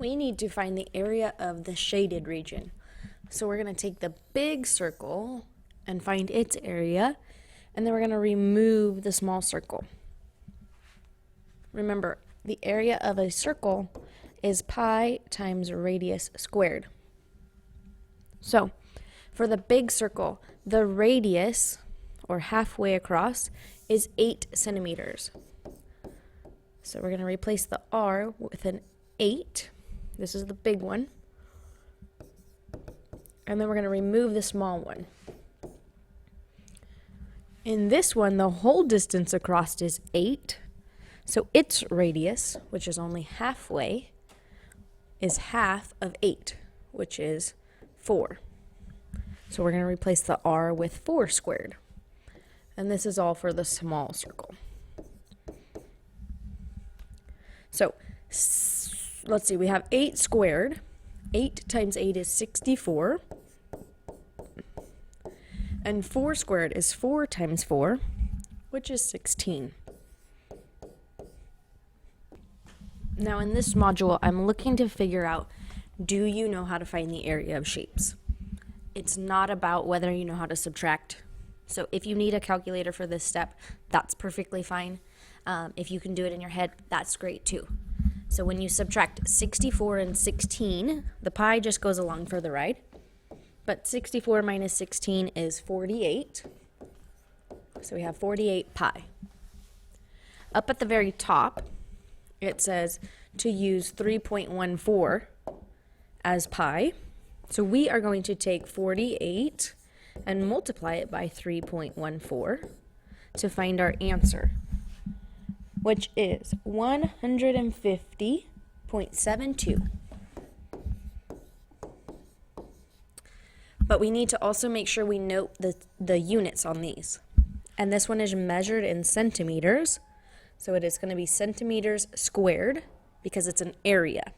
we need to find the area of the shaded region. So we're going to take the big circle and find its area, and then we're going to remove the small circle. Remember, the area of a circle is pi times radius squared. So, for the big circle, the radius, or halfway across, is 8 centimeters. So we're going to replace the r with an 8. This is the big one. And then we're going to remove the small one. In this one, the whole distance across is 8. So its radius, which is only halfway, is half of 8, which is 4. So we're going to replace the r with 4 squared. And this is all for the small circle. So let's see, we have 8 squared. 8 times 8 is 64. And 4 squared is 4 times 4, which is 16. Now in this module, I'm looking to figure out, do you know how to find the area of shapes? It's not about whether you know how to subtract. So if you need a calculator for this step, that's perfectly fine. If you can do it in your head, that's great too. So when you subtract 64 and 16, the pi just goes along for the ride. But 64 minus 16 is 48. So we have 48 pi. Up at the very top, it says to use 3.14 as pi. So we are going to take 48 and multiply it by 3.14 to find our answer, which is 150.72. But we need to also make sure we note the units on these. And this one is measured in centimeters. So it is going to be centimeters squared because it's an area.